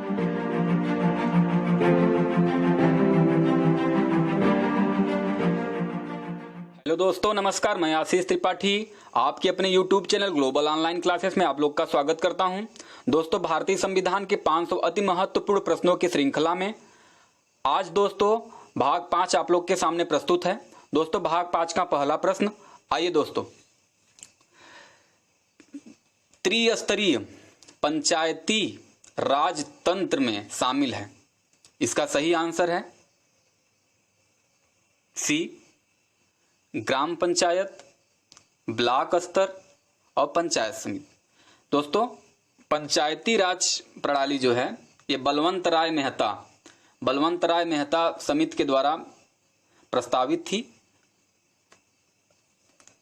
Hello दोस्तों, नमस्कार। मैं आशीष त्रिपाठी आपके अपने YouTube channel global online classes में आप लोग का स्वागत करता हूं। दोस्तों, भारतीय संविधान के 500 अति महत्वपूर्ण प्रश्नों की श्रृंखला में आज दोस्तों भाग 5 आप लोग के सामने प्रस्तुत है। दोस्तों, भाग 5 का पहला प्रश्न, आइए दोस्तों। त्रिस्तरीय पंचायती राज तंत्र में शामिल है। इसका सही आंसर है सी, ग्राम पंचायत, ब्लॉक स्तर और पंचायत समिति। दोस्तों, पंचायती राज प्रणाली जो है ये बलवंत राय मेहता समिति के द्वारा प्रस्तावित थी।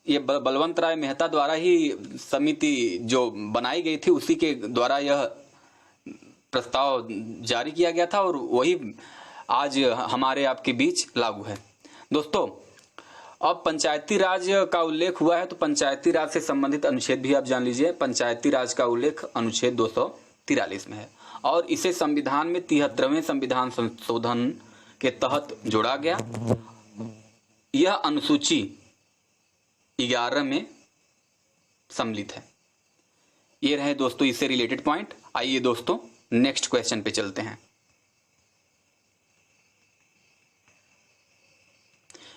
ये बलवंत राय मेहता द्वारा ही समिति जो बनाई गई थी उसी के द्वारा यह प्रस्ताव जारी किया गया था और वही आज हमारे आपके बीच लागू है। दोस्तों, अब पंचायती राज का उल्लेख हुआ है तो पंचायती राज से संबंधित अनुच्छेद भी आप जान लीजिए। पंचायती राज का उल्लेख अनुच्छेद 243 में है और इसे संविधान में 73वें संविधान संशोधन के तहत जोड़ा गया। यह अनुसूची 11 में सम्मिलित है। ये रहे दोस्तों इससे रिलेटेड पॉइंट। आइए दोस्तों नेक्स्ट क्वेश्चन पे चलते हैं।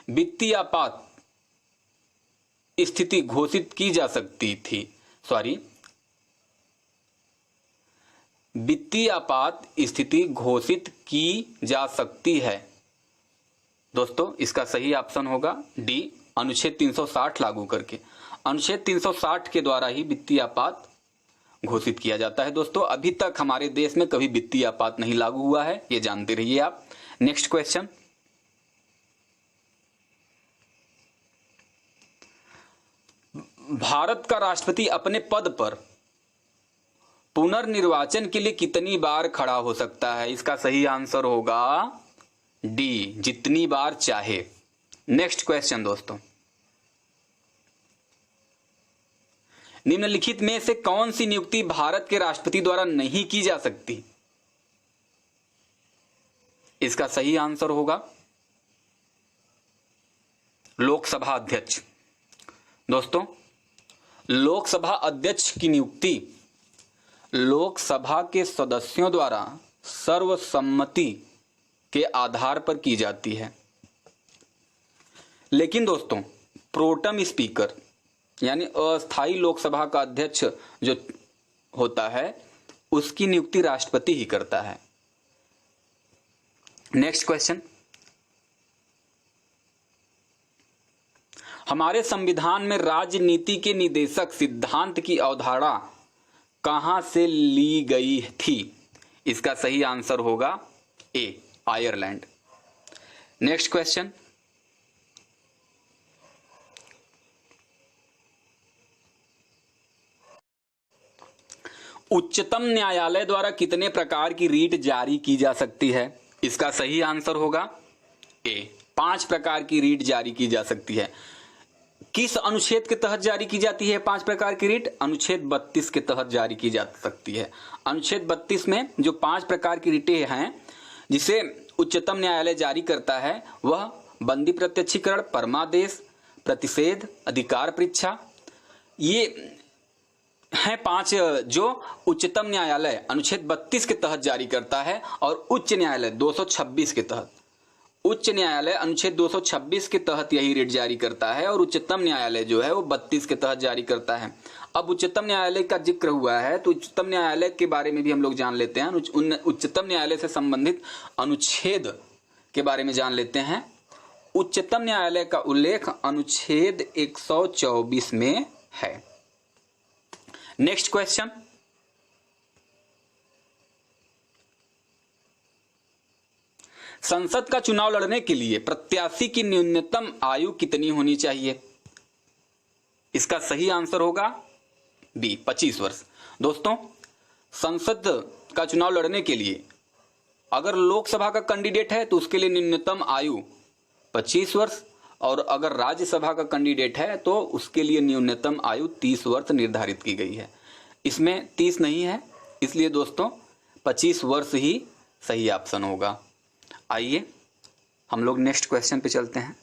वित्तीय आपात स्थिति घोषित की जा सकती थी। वित्तीय आपात स्थिति घोषित की जा सकती है। दोस्तों, इसका सही ऑप्शन होगा डी, अनुच्छेद 360 लागू करके। अनुच्छेद 360 के द्वारा ही वित्तीय आपात घोषित किया जाता है। दोस्तों, अभी तक हमारे देश में कभी वित्तीय आपात नहीं लागू हुआ है, ये जानते रहिए आप। नेक्स्ट क्वेश्चन, भारत का राष्ट्रपति अपने पद पर पुनर्निर्वाचन के लिए कितनी बार खड़ा हो सकता है? इसका सही आंसर होगा डी, जितनी बार चाहे। नेक्स्ट क्वेश्चन दोस्तों, निम्नलिखित में से कौन सी नियुक्ति भारत के राष्ट्रपति द्वारा नहीं की जा सकती? इसका सही आंसर होगा लोकसभा अध्यक्ष। दोस्तों, लोकसभा अध्यक्ष की नियुक्ति लोकसभा के सदस्यों द्वारा सर्वसम्मति के आधार पर की जाती है। लेकिन दोस्तों, प्रोटम स्पीकर यानी अस्थायी लोकसभा का अध्यक्ष जो होता है उसकी नियुक्ति राष्ट्रपति ही करता है। नेक्स्ट क्वेश्चन, हमारे संविधान में राजनीति के निदेशक सिद्धांत की अवधारणा कहां से ली गई थी? इसका सही आंसर होगा ए, आयरलैंड। नेक्स्ट क्वेश्चन, उच्चतम न्यायालय द्वारा कितने प्रकार की रीट जारी की जा सकती है? इसका सही आंसर होगा ए, 5 प्रकार की रीट जारी की जा सकती है। किस अनुच्छेद के तहत जारी की जाती है 5 प्रकार की रीट? अनुच्छेद 32 के तहत जारी की जा सकती है। अनुच्छेद 32 में जो 5 प्रकार की रीटें हैं जिसे उच्चतम न्यायालय जारी करता है वह बंदी प्रत्यक्षीकरण, परमादेश, प्रतिषेध, अधिकार परीक्षा, ये हैं 5 जो उच्चतम न्यायालय अनुच्छेद 32 के तहत जारी करता है और उच्च न्यायालय 226 के तहत। उच्च न्यायालय अनुच्छेद 226 के तहत यही रीट जारी करता है और उच्चतम न्यायालय जो है वो 32 के तहत जारी करता है। अब उच्चतम न्यायालय का जिक्र हुआ है तो उच्चतम न्यायालय के बारे में भी हम लोग जान लेते हैं। उच्चतम न्यायालय से संबंधित अनुच्छेद के बारे में जान लेते हैं। उच्चतम न्यायालय का उल्लेख अनुच्छेद 124 में है। नेक्स्ट क्वेश्चन, संसद का चुनाव लड़ने के लिए प्रत्याशी की न्यूनतम आयु कितनी होनी चाहिए? इसका सही आंसर होगा बी, 25 वर्ष। दोस्तों, संसद का चुनाव लड़ने के लिए अगर लोकसभा का कैंडिडेट है तो उसके लिए न्यूनतम आयु 25 वर्ष और अगर राज्यसभा का कैंडिडेट है तो उसके लिए न्यूनतम आयु 30 वर्ष निर्धारित की गई है। इसमें 30 नहीं है, इसलिए दोस्तों 25 वर्ष ही सही ऑप्शन होगा। आइए हम लोग नेक्स्ट क्वेश्चन पे चलते हैं।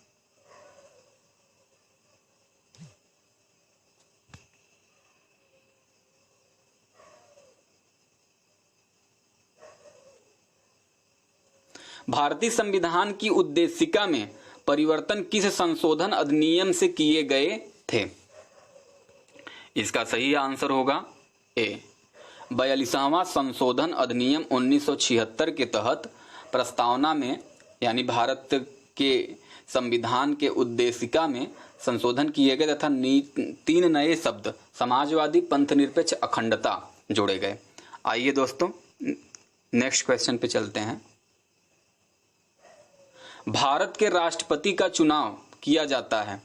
भारतीय संविधान की उद्देशिका में परिवर्तन किस संशोधन अधिनियम से किए गए थे? इसका सही आंसर होगा ए 42वां संशोधन अधिनियम 1976 के तहत प्रस्तावना में यानी भारत के संविधान के उद्देशिका में संशोधन किए गए तथा 3 नए शब्द समाजवादी, पंथनिरपेक्ष, अखंडता जोड़े गए। आइए दोस्तों नेक्स्ट क्वेश्चन पे चलते हैं। भारत के राष्ट्रपति का चुनाव किया जाता है,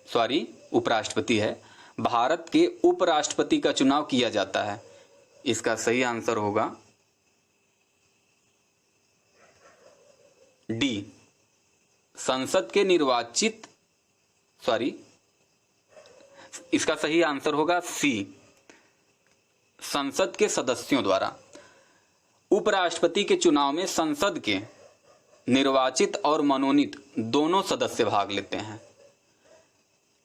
सॉरी उपराष्ट्रपति है, भारत के उपराष्ट्रपति का चुनाव किया जाता है। इसका सही आंसर होगा डी संसद के निर्वाचित, सॉरी इसका सही आंसर होगा सी संसद के सदस्यों द्वारा। उपराष्ट्रपति के चुनाव में संसद के निर्वाचित और मनोनीत दोनों सदस्य भाग लेते हैं।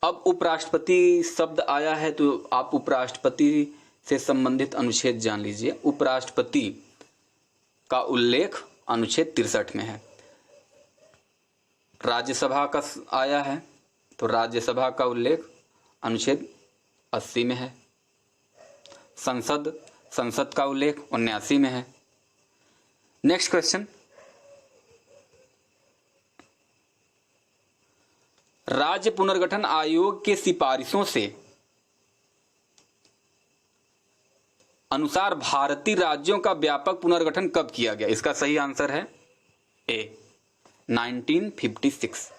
अब उपराष्ट्रपति शब्द आया है तो आप उपराष्ट्रपति से संबंधित अनुच्छेद जान लीजिए। उपराष्ट्रपति का उल्लेख अनुच्छेद 63 में है। राज्यसभा का आया है तो राज्यसभा का उल्लेख अनुच्छेद 80 में है। संसद का उल्लेख 79 में है। नेक्स्ट क्वेश्चन, राज्य पुनर्गठन आयोग के सिफारिशों से अनुसार भारतीय राज्यों का व्यापक पुनर्गठन कब किया गया? इसका सही आंसर है ए 1956।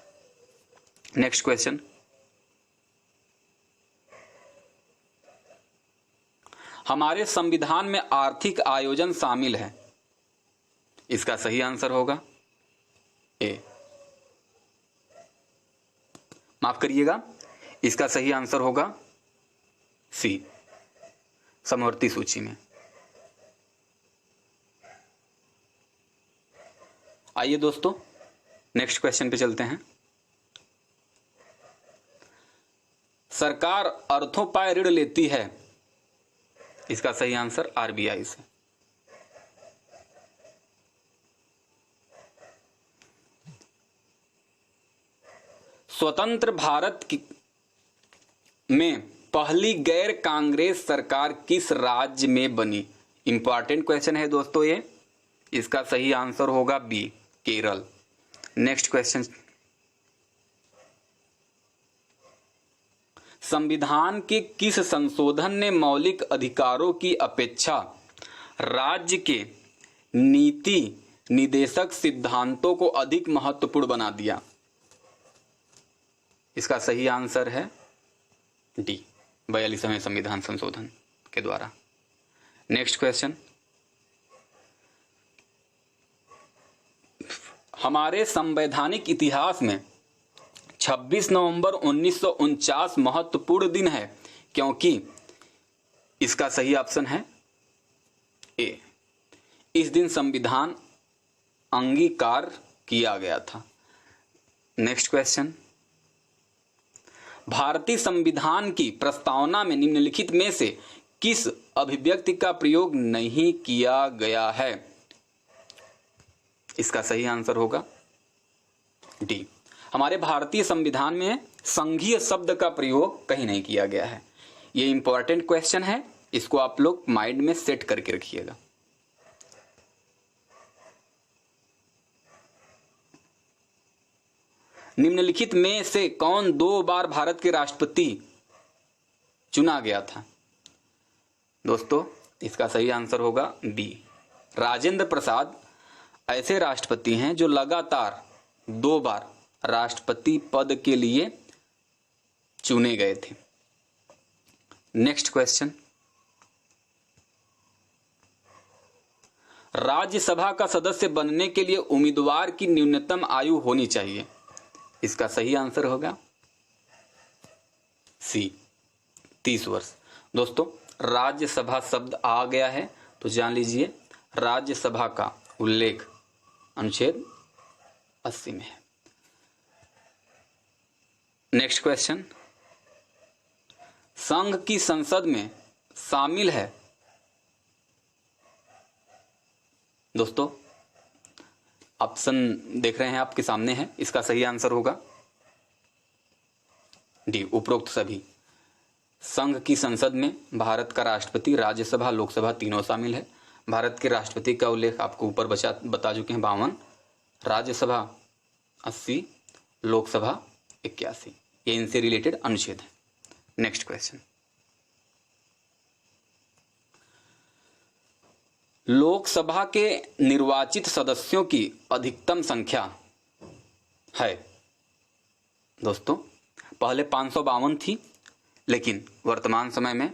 नेक्स्ट क्वेश्चन, हमारे संविधान में आर्थिक आयोजन शामिल है। इसका सही आंसर होगा ए, माफ करिएगा, इसका सही आंसर होगा सी समवर्ती सूची में। आइए दोस्तों नेक्स्ट क्वेश्चन पे चलते हैं। सरकार अर्थोपाय ऋण लेती है। इसका सही आंसर आरबीआई से। स्वतंत्र भारत में पहली गैर कांग्रेस सरकार किस राज्य में बनी? इंपॉर्टेंट क्वेश्चन है दोस्तों ये। इसका सही आंसर होगा बी केरल। नेक्स्ट क्वेश्चन, संविधान के किस संशोधन ने मौलिक अधिकारों की अपेक्षा राज्य के नीति निदेशक सिद्धांतों को अधिक महत्वपूर्ण बना दिया? इसका सही आंसर है डी 42वें संविधान संशोधन के द्वारा। नेक्स्ट क्वेश्चन, हमारे संवैधानिक इतिहास में 26 नवंबर 1949 महत्वपूर्ण दिन है क्योंकि इसका सही ऑप्शन है ए, इस दिन संविधान अंगीकार किया गया था। नेक्स्ट क्वेश्चन, भारतीय संविधान की प्रस्तावना में निम्नलिखित में से किस अभिव्यक्ति का प्रयोग नहीं किया गया है? इसका सही आंसर होगा डी, हमारे भारतीय संविधान में संघीय शब्द का प्रयोग कहीं नहीं किया गया है। ये इंपॉर्टेंट क्वेश्चन है, इसको आप लोग माइंड में सेट करके रखिएगा। निम्नलिखित में से कौन 2 बार भारत के राष्ट्रपति चुना गया था? दोस्तों इसका सही आंसर होगा बी, राजेंद्र प्रसाद ऐसे राष्ट्रपति हैं जो लगातार 2 बार राष्ट्रपति पद के लिए चुने गए थे। नेक्स्ट क्वेश्चन, राज्यसभा का सदस्य बनने के लिए उम्मीदवार की न्यूनतम आयु होनी चाहिए। इसका सही आंसर होगा सी 30 वर्ष। दोस्तों राज्यसभा शब्द आ गया है तो जान लीजिए राज्यसभा का उल्लेख अनुच्छेद 80 में है। नेक्स्ट क्वेश्चन, संघ की संसद में शामिल है। दोस्तों ऑप्शन देख रहे हैं आपके सामने है, इसका सही आंसर होगा डी, उपरोक्त सभी। संघ की संसद में भारत का राष्ट्रपति, राज्यसभा, लोकसभा तीनों शामिल है। भारत के राष्ट्रपति का उल्लेख आपको ऊपर बता चुके हैं 52, राज्यसभा 80, लोकसभा 81, ये इनसे रिलेटेड अनुच्छेद है। नेक्स्ट क्वेश्चन, लोकसभा के निर्वाचित सदस्यों की अधिकतम संख्या है। दोस्तों पहले 552 थी, लेकिन वर्तमान समय में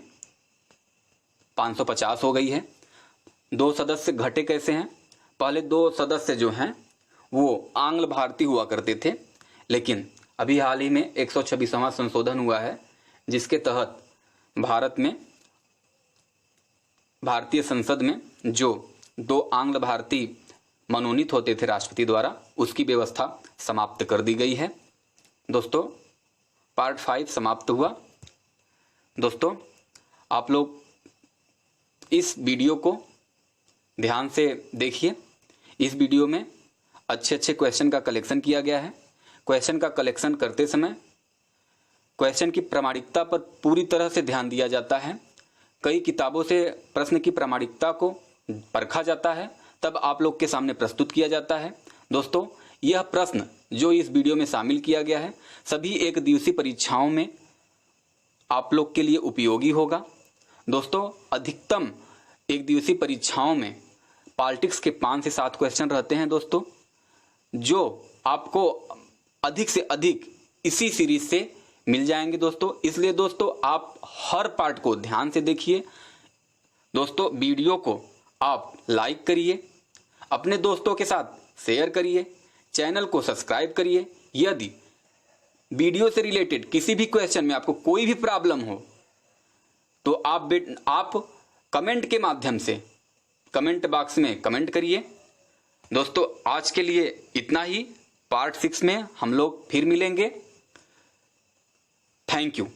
550 हो गई है। 2 सदस्य घटे कैसे हैं? पहले 2 सदस्य जो हैं वो आंग्ल भारतीय हुआ करते थे, लेकिन अभी हाल ही में 126वां संशोधन हुआ है, जिसके तहत भारत में भारतीय संसद में जो 2 आंग्ल भारतीय मनोनीत होते थे राष्ट्रपति द्वारा, उसकी व्यवस्था समाप्त कर दी गई है। दोस्तों पार्ट 5 समाप्त हुआ। दोस्तों आप लोग इस वीडियो को ध्यान से देखिए। इस वीडियो में अच्छे अच्छे क्वेश्चन का कलेक्शन किया गया है। क्वेश्चन का कलेक्शन करते समय क्वेश्चन की प्रामाणिकता पर पूरी तरह से ध्यान दिया जाता है। कई किताबों से प्रश्न की प्रामाणिकता को परखा जाता है, तब आप लोग के सामने प्रस्तुत किया जाता है। दोस्तों यह प्रश्न जो इस वीडियो में शामिल किया गया है सभी एक दिवसीय परीक्षाओं में आप लोग के लिए उपयोगी होगा। दोस्तों अधिकतम एक दिवसीय परीक्षाओं में पॉलिटिक्स के 5 से 7 क्वेश्चन रहते हैं दोस्तों, जो आपको अधिक से अधिक इसी सीरीज से मिल जाएंगे दोस्तों। इसलिए दोस्तों आप हर पार्ट को ध्यान से देखिए। दोस्तों वीडियो को आप लाइक करिए, अपने दोस्तों के साथ शेयर करिए, चैनल को सब्सक्राइब करिए। यदि वीडियो से रिलेटेड किसी भी क्वेश्चन में आपको कोई भी प्रॉब्लम हो तो आप कमेंट के माध्यम से कमेंट बॉक्स में कमेंट करिए। दोस्तों आज के लिए इतना ही। पार्ट 6 में हम लोग फिर मिलेंगे। Thank you.